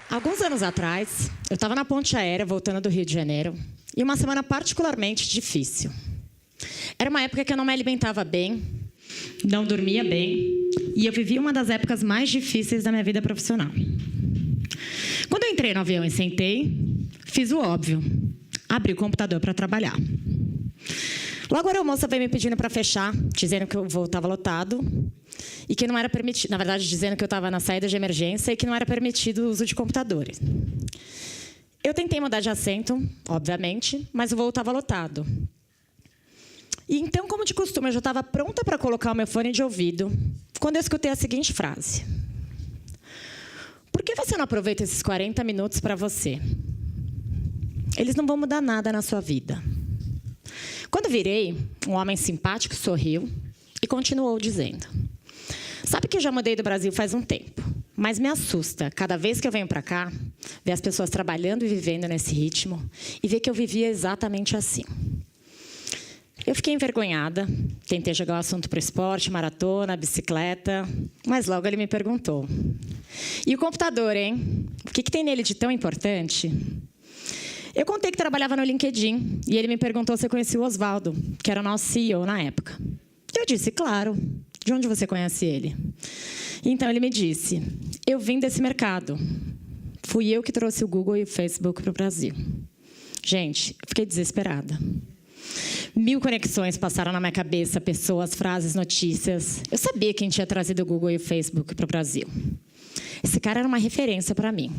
Alguns anos atrás, eu estava na ponte aérea, voltando do Rio de Janeiro, e uma semana particularmente difícil. Era uma época que eu não me alimentava bem, não dormia bem, e eu vivia uma das épocas mais difíceis da minha vida profissional. Quando eu entrei no avião e sentei, fiz o óbvio, abri o computador para trabalhar. Logo, a aeromoça veio me pedindo para fechar, dizendo que o voo estava lotado e que não era permitido, na verdade, dizendo que eu estava na saída de emergência e que não era permitido o uso de computadores. Eu tentei mudar de assento, obviamente, mas o voo estava lotado. E então, como de costume, eu já estava pronta para colocar o meu fone de ouvido, quando eu escutei a seguinte frase: por que você não aproveita esses 40 minutos para você? Eles não vão mudar nada na sua vida. Quando virei, um homem simpático sorriu e continuou dizendo: sabe que eu já mudei do Brasil faz um tempo, mas me assusta, cada vez que eu venho para cá, ver as pessoas trabalhando e vivendo nesse ritmo e ver que eu vivia exatamente assim. Eu fiquei envergonhada, tentei jogar o assunto para o esporte, maratona, bicicleta, mas logo ele me perguntou: e o computador, hein? O que tem nele de tão importante? Eu contei que trabalhava no LinkedIn e ele me perguntou se eu conhecia o Oswaldo, que era o nosso CEO na época. Eu disse: claro. De onde você conhece ele? Então ele me disse: eu vim desse mercado. Fui eu que trouxe o Google e o Facebook para o Brasil. Gente, eu fiquei desesperada. 1000 conexões passaram na minha cabeça, pessoas, frases, notícias. Eu sabia quem tinha trazido o Google e o Facebook para o Brasil. Esse cara era uma referência para mim.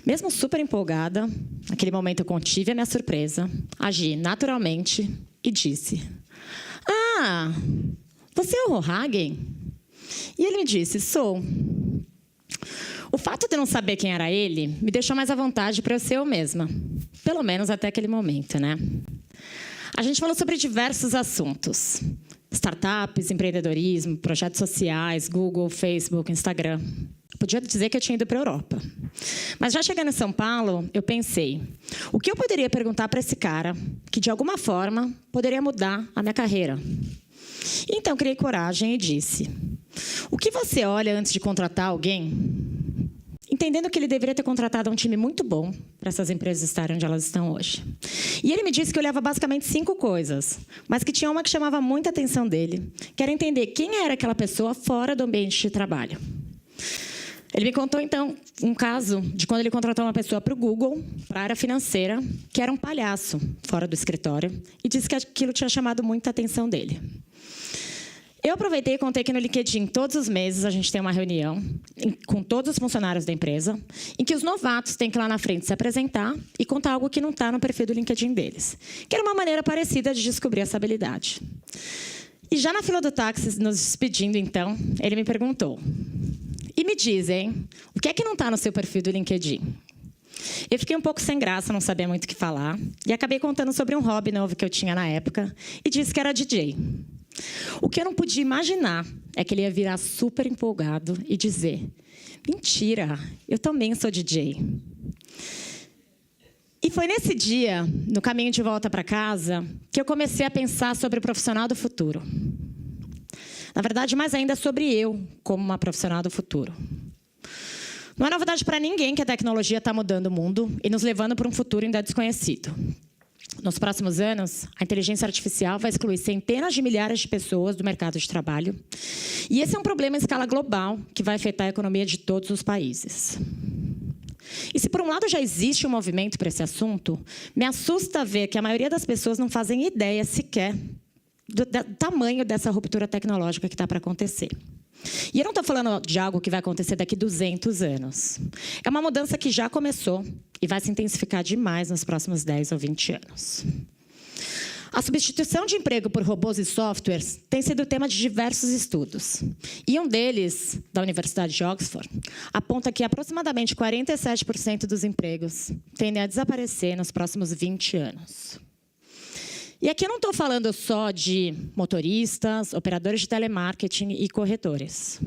Mesmo super empolgada, naquele momento eu contive a minha surpresa, agi naturalmente e disse: ah, você é o Hagen? E ele me disse: sou. O fato de eu não saber quem era ele me deixou mais à vontade para eu ser eu mesma. Pelo menos até aquele momento, né? A gente falou sobre diversos assuntos: startups, empreendedorismo, projetos sociais, Google, Facebook, Instagram. Podia dizer que eu tinha ido para a Europa. Mas já chegando em São Paulo, eu pensei: o que eu poderia perguntar para esse cara que, de alguma forma, poderia mudar a minha carreira? Então, criei coragem e disse: o que você olha antes de contratar alguém? Entendendo que ele deveria ter contratado um time muito bom para essas empresas estarem onde elas estão hoje. E ele me disse que eu olhava basicamente 5 coisas, mas que tinha uma que chamava muita atenção dele, que era entender quem era aquela pessoa fora do ambiente de trabalho. Ele me contou, então, um caso de quando ele contratou uma pessoa para o Google, para a área financeira, que era um palhaço fora do escritório, e disse que aquilo tinha chamado muita atenção dele. Eu aproveitei e contei que no LinkedIn, todos os meses, a gente tem uma reunião com todos os funcionários da empresa, em que os novatos têm que ir lá na frente se apresentar e contar algo que não está no perfil do LinkedIn deles, que era uma maneira parecida de descobrir essa habilidade. E já na fila do táxi, nos despedindo, então, ele me perguntou: e me diz, hein, o que é que não está no seu perfil do LinkedIn? Eu fiquei um pouco sem graça, não sabia muito o que falar, e acabei contando sobre um hobby novo que eu tinha na época, e disse que era DJ. O que eu não podia imaginar é que ele ia virar super empolgado e dizer: mentira, eu também sou DJ. E foi nesse dia, no caminho de volta para casa, que eu comecei a pensar sobre o profissional do futuro. Na verdade, mais ainda sobre eu, como uma profissional do futuro. Não é novidade para ninguém que a tecnologia está mudando o mundo e nos levando para um futuro ainda desconhecido. Nos próximos anos, a inteligência artificial vai excluir centenas de milhares de pessoas do mercado de trabalho. E esse é um problema em escala global que vai afetar a economia de todos os países. E se, por um lado, já existe um movimento para esse assunto, me assusta ver que a maioria das pessoas não fazem ideia sequer do tamanho dessa ruptura tecnológica que está para acontecer. E eu não estou falando de algo que vai acontecer daqui a 200 anos. É uma mudança que já começou e vai se intensificar demais nos próximos 10 ou 20 anos. A substituição de emprego por robôs e softwares tem sido tema de diversos estudos. E um deles, da Universidade de Oxford, aponta que aproximadamente 47% dos empregos tendem a desaparecer nos próximos 20 anos. E aqui eu não estou falando só de motoristas, operadores de telemarketing e corretores.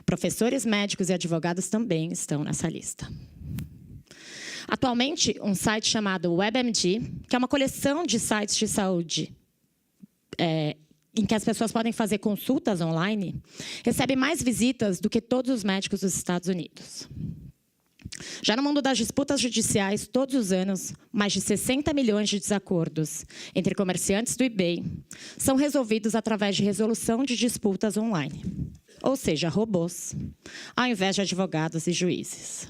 Professores, médicos e advogados também estão nessa lista. Atualmente, um site chamado WebMD, que é uma coleção de sites de saúde em que as pessoas podem fazer consultas online, recebe mais visitas do que todos os médicos dos Estados Unidos. Já no mundo das disputas judiciais, todos os anos, mais de 60 milhões de desacordos entre comerciantes do eBay são resolvidos através de resolução de disputas online, ou seja, robôs, ao invés de advogados e juízes.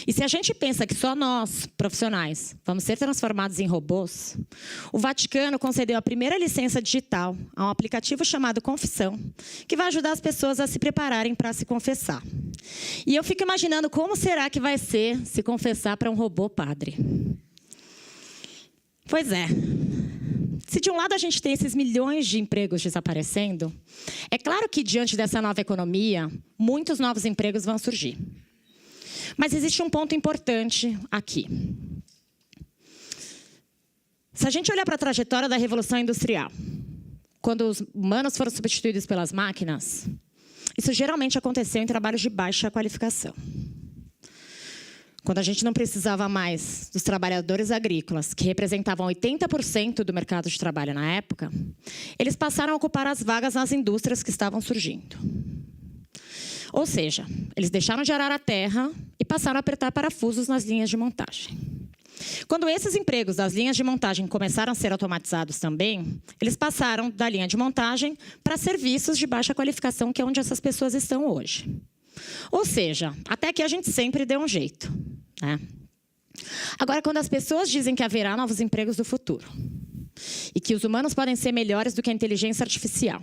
E se a gente pensa que só nós, profissionais, vamos ser transformados em robôs, o Vaticano concedeu a primeira licença digital a um aplicativo chamado Confissão, que vai ajudar as pessoas a se prepararem para se confessar. E eu fico imaginando como será que vai ser se confessar para um robô padre. Pois é. Se de um lado a gente tem esses milhões de empregos desaparecendo, é claro que diante dessa nova economia, muitos novos empregos vão surgir. Mas existe um ponto importante aqui. Se a gente olhar para a trajetória da Revolução Industrial, quando os humanos foram substituídos pelas máquinas, isso geralmente aconteceu em trabalhos de baixa qualificação. Quando a gente não precisava mais dos trabalhadores agrícolas, que representavam 80% do mercado de trabalho na época, eles passaram a ocupar as vagas nas indústrias que estavam surgindo. Ou seja, eles deixaram de arar a terra e passaram a apertar parafusos nas linhas de montagem. Quando esses empregos das linhas de montagem começaram a ser automatizados também, eles passaram da linha de montagem para serviços de baixa qualificação, que é onde essas pessoas estão hoje. Ou seja, até aqui a gente sempre deu um jeito, né? Agora, quando as pessoas dizem que haverá novos empregos do futuro, e que os humanos podem ser melhores do que a inteligência artificial,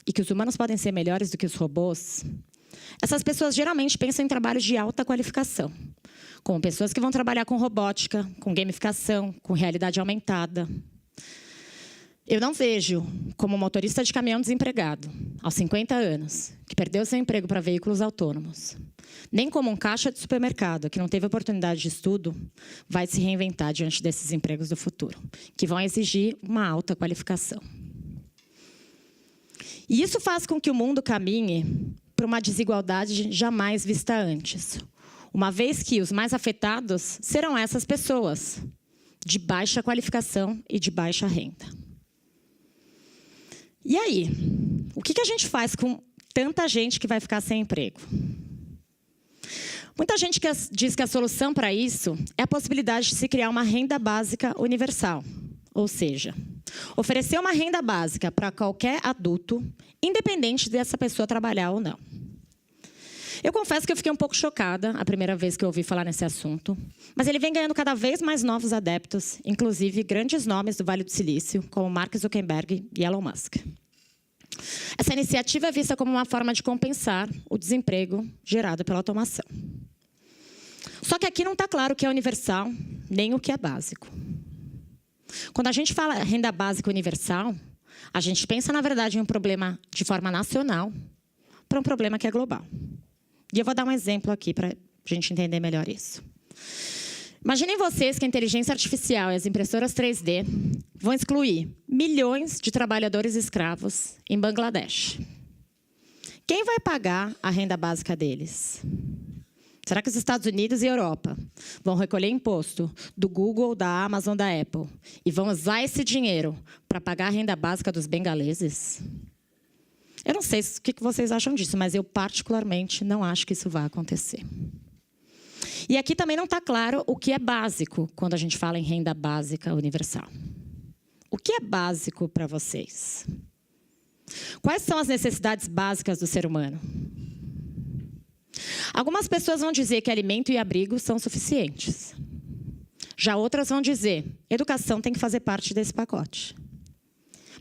e que os humanos podem ser melhores do que os robôs, essas pessoas geralmente pensam em trabalhos de alta qualificação, como pessoas que vão trabalhar com robótica, com gamificação, com realidade aumentada. Eu não vejo como motorista de caminhão desempregado, aos 50 anos, que perdeu seu emprego para veículos autônomos, nem como um caixa de supermercado que não teve oportunidade de estudo, vai se reinventar diante desses empregos do futuro, que vão exigir uma alta qualificação. E isso faz com que o mundo caminhe para uma desigualdade jamais vista antes, uma vez que os mais afetados serão essas pessoas, de baixa qualificação e de baixa renda. E aí, o que a gente faz com tanta gente que vai ficar sem emprego? Muita gente diz que a solução para isso é a possibilidade de se criar uma renda básica universal, ou seja, oferecer uma renda básica para qualquer adulto, independente dessa pessoa trabalhar ou não. Eu confesso que eu fiquei um pouco chocada a primeira vez que eu ouvi falar nesse assunto, mas ele vem ganhando cada vez mais novos adeptos, inclusive grandes nomes do Vale do Silício, como Mark Zuckerberg e Elon Musk. Essa iniciativa é vista como uma forma de compensar o desemprego gerado pela automação. Só que aqui não está claro o que é universal, nem o que é básico. Quando a gente fala renda básica universal, a gente pensa, na verdade, em um problema de forma nacional para um problema que é global. E eu vou dar um exemplo aqui para a gente entender melhor isso. Imaginem vocês que a inteligência artificial e as impressoras 3D vão excluir milhões de trabalhadores escravos em Bangladesh. Quem vai pagar a renda básica deles? Será que os Estados Unidos e Europa vão recolher imposto do Google, da Amazon, da Apple e vão usar esse dinheiro para pagar a renda básica dos bengaleses? Eu não sei o que vocês acham disso, mas eu particularmente não acho que isso vai acontecer. E aqui também não está claro o que é básico quando a gente fala em renda básica universal. O que é básico para vocês? Quais são as necessidades básicas do ser humano? Algumas pessoas vão dizer que alimento e abrigo são suficientes. Já outras vão dizer, educação tem que fazer parte desse pacote.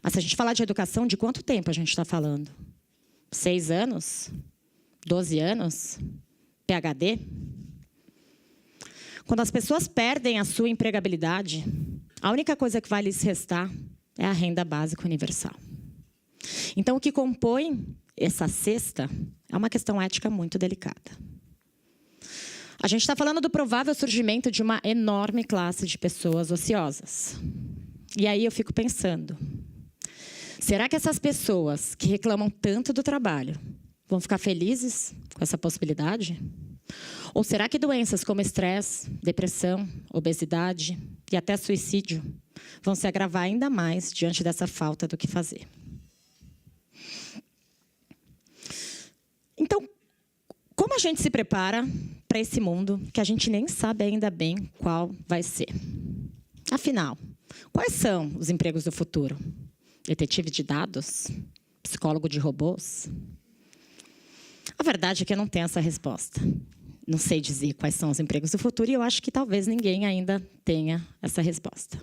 Mas se a gente falar de educação, de quanto tempo a gente está falando? 6 anos? 12 anos? PhD? Quando as pessoas perdem a sua empregabilidade, a única coisa que vai lhes restar é a renda básica universal. Então, o que compõe essa cesta é uma questão ética muito delicada. A gente está falando do provável surgimento de uma enorme classe de pessoas ociosas. E aí eu fico pensando, será que essas pessoas que reclamam tanto do trabalho vão ficar felizes com essa possibilidade? Ou será que doenças como estresse, depressão, obesidade e até suicídio vão se agravar ainda mais diante dessa falta do que fazer. Então, como a gente se prepara para esse mundo que a gente nem sabe ainda bem qual vai ser? Afinal, quais são os empregos do futuro? Detetive de dados? Psicólogo de robôs? A verdade é que eu não tenho essa resposta. Não sei dizer quais são os empregos do futuro e eu acho que talvez ninguém ainda tenha essa resposta.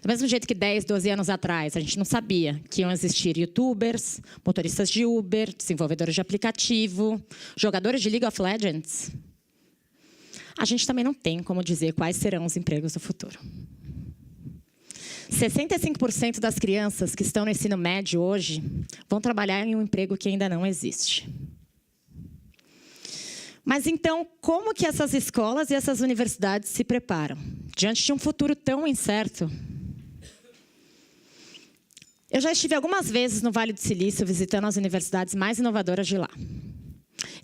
Do mesmo jeito que 10, 12 anos atrás, a gente não sabia que iam existir youtubers, motoristas de Uber, desenvolvedores de aplicativo, jogadores de League of Legends. A gente também não tem como dizer quais serão os empregos do futuro. 65% das crianças que estão no ensino médio hoje vão trabalhar em um emprego que ainda não existe. Mas então, como que essas escolas e essas universidades se preparam diante de um futuro tão incerto? Eu já estive algumas vezes no Vale do Silício visitando as universidades mais inovadoras de lá.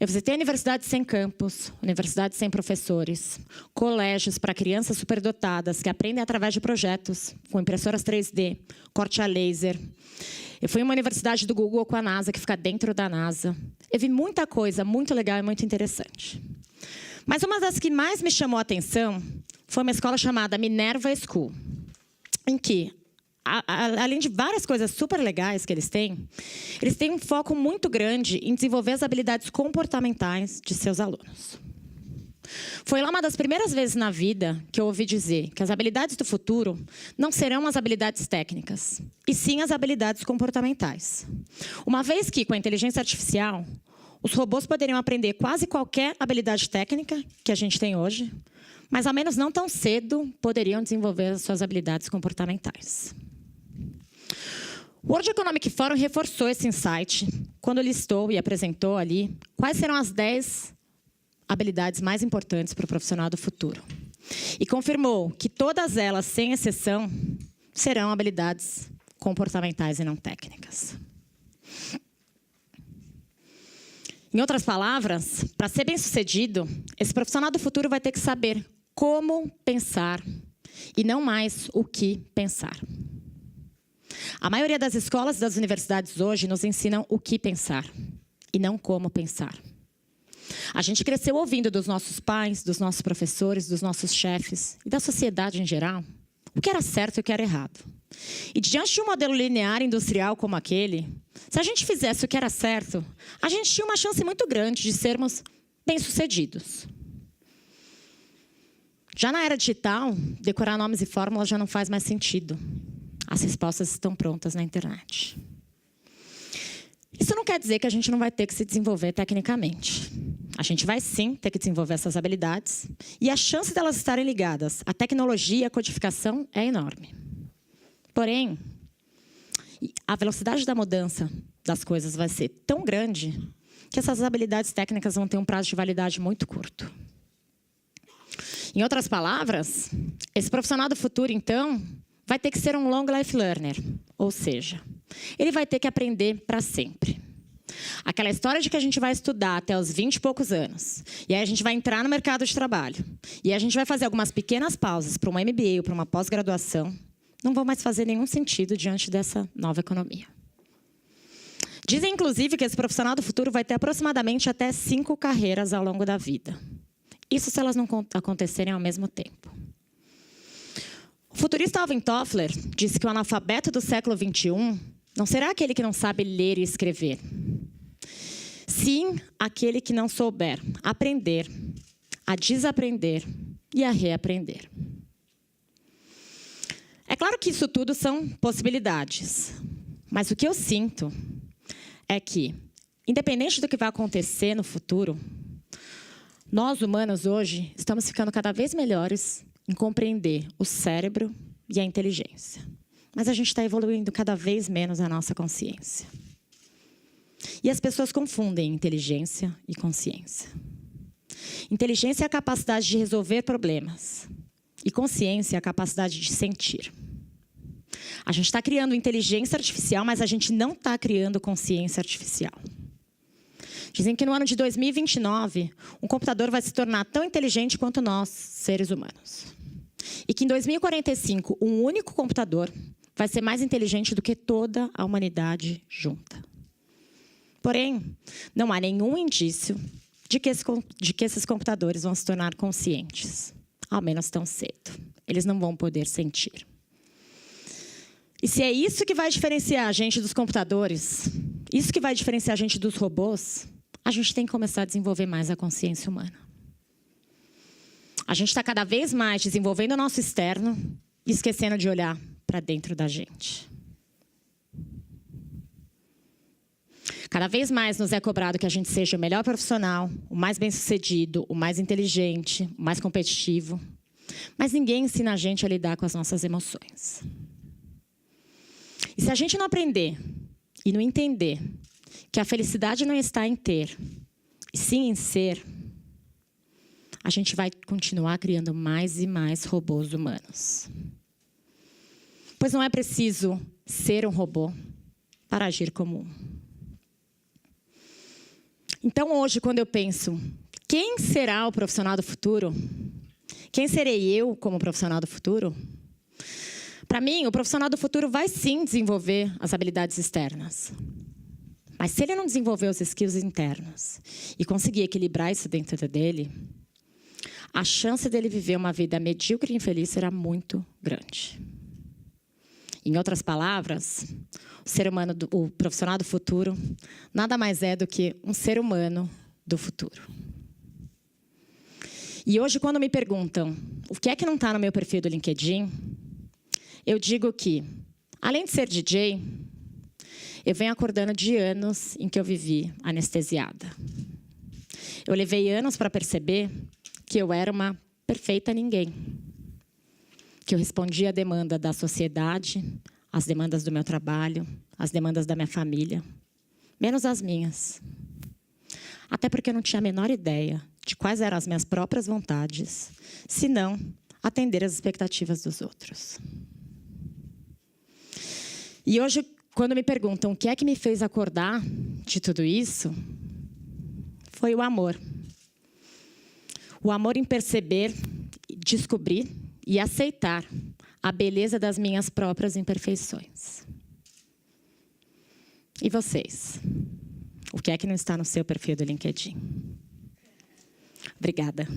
Eu visitei universidades sem campus, universidades sem professores, colégios para crianças superdotadas que aprendem através de projetos, com impressoras 3D, corte a laser. Eu fui em uma universidade do Google com a NASA, que fica dentro da NASA. Eu vi muita coisa muito legal e muito interessante. Mas uma das que mais me chamou a atenção foi uma escola chamada Minerva School, em que, além de várias coisas super legais que eles têm um foco muito grande em desenvolver as habilidades comportamentais de seus alunos. Foi lá uma das primeiras vezes na vida que eu ouvi dizer que as habilidades do futuro não serão as habilidades técnicas, e sim as habilidades comportamentais. Uma vez que, com a inteligência artificial, os robôs poderiam aprender quase qualquer habilidade técnica que a gente tem hoje, mas, ao menos não tão cedo, poderiam desenvolver as suas habilidades comportamentais. O World Economic Forum reforçou esse insight quando listou e apresentou ali quais serão as 10 habilidades mais importantes para o profissional do futuro. E confirmou que todas elas, sem exceção, serão habilidades comportamentais e não técnicas. Em outras palavras, para ser bem-sucedido, esse profissional do futuro vai ter que saber como pensar e não mais o que pensar. A maioria das escolas e das universidades hoje nos ensinam o que pensar e não como pensar. A gente cresceu ouvindo dos nossos pais, dos nossos professores, dos nossos chefes e da sociedade em geral o que era certo e o que era errado. E diante de um modelo linear industrial como aquele, se a gente fizesse o que era certo, a gente tinha uma chance muito grande de sermos bem-sucedidos. Já na era digital, decorar nomes e fórmulas já não faz mais sentido. As respostas estão prontas na internet. Isso não quer dizer que a gente não vai ter que se desenvolver tecnicamente. A gente vai, sim, ter que desenvolver essas habilidades. E a chance delas estarem ligadas à tecnologia e à codificação é enorme. Porém, a velocidade da mudança das coisas vai ser tão grande que essas habilidades técnicas vão ter um prazo de validade muito curto. Em outras palavras, esse profissional do futuro, então, vai ter que ser um long life learner. Ou seja, ele vai ter que aprender para sempre. Aquela história de que a gente vai estudar até os 20 e poucos anos, e aí a gente vai entrar no mercado de trabalho, e a gente vai fazer algumas pequenas pausas para uma MBA ou para uma pós-graduação, não vão mais fazer nenhum sentido diante dessa nova economia. Dizem, inclusive, que esse profissional do futuro vai ter aproximadamente até 5 carreiras ao longo da vida. Isso se elas não acontecerem ao mesmo tempo. O futurista Alvin Toffler disse que o analfabeto do século XXI não será aquele que não sabe ler e escrever. Sim, aquele que não souber aprender, a desaprender e a reaprender. É claro que isso tudo são possibilidades, mas o que eu sinto é que, independente do que vai acontecer no futuro, nós, humanos, hoje, estamos ficando cada vez melhores em compreender o cérebro e a inteligência. Mas a gente está evoluindo cada vez menos a nossa consciência. E as pessoas confundem inteligência e consciência. Inteligência é a capacidade de resolver problemas. E consciência é a capacidade de sentir. A gente está criando inteligência artificial, mas a gente não está criando consciência artificial. Dizem que no ano de 2029, um computador vai se tornar tão inteligente quanto nós, seres humanos. E que em 2045, um único computador vai ser mais inteligente do que toda a humanidade junta. Porém, não há nenhum indício de que esses computadores vão se tornar conscientes, ao menos tão cedo. Eles não vão poder sentir. E se é isso que vai diferenciar a gente dos computadores, isso que vai diferenciar a gente dos robôs, a gente tem que começar a desenvolver mais a consciência humana. A gente está cada vez mais desenvolvendo o nosso externo e esquecendo de olhar para dentro da gente. Cada vez mais nos é cobrado que a gente seja o melhor profissional, o mais bem-sucedido, o mais inteligente, o mais competitivo. Mas ninguém ensina a gente a lidar com as nossas emoções. E se a gente não aprender e não entender que a felicidade não está em ter, e sim em ser, a gente vai continuar criando mais e mais robôs humanos. Pois não é preciso ser um robô para agir como um. Então, hoje, quando eu penso, quem será o profissional do futuro? Quem serei eu como profissional do futuro? Para mim, o profissional do futuro vai sim desenvolver as habilidades externas. Mas se ele não desenvolver os skills internos e conseguir equilibrar isso dentro dele, a chance dele viver uma vida medíocre e infeliz será muito grande. Em outras palavras, o ser humano, o profissional do futuro, nada mais é do que um ser humano do futuro. E hoje, quando me perguntam o que é que não está no meu perfil do LinkedIn, eu digo que, além de ser DJ, eu venho acordando de anos em que eu vivi anestesiada. Eu levei anos para perceber que eu era uma perfeita ninguém. Que eu respondia à demanda da sociedade, às demandas do meu trabalho, às demandas da minha família, menos as minhas. Até porque eu não tinha a menor ideia de quais eram as minhas próprias vontades, senão atender às expectativas dos outros. E hoje, quando me perguntam o que é que me fez acordar de tudo isso, foi o amor. O amor em perceber, descobrir e aceitar a beleza das minhas próprias imperfeições. E vocês? O que é que não está no seu perfil do LinkedIn? Obrigada.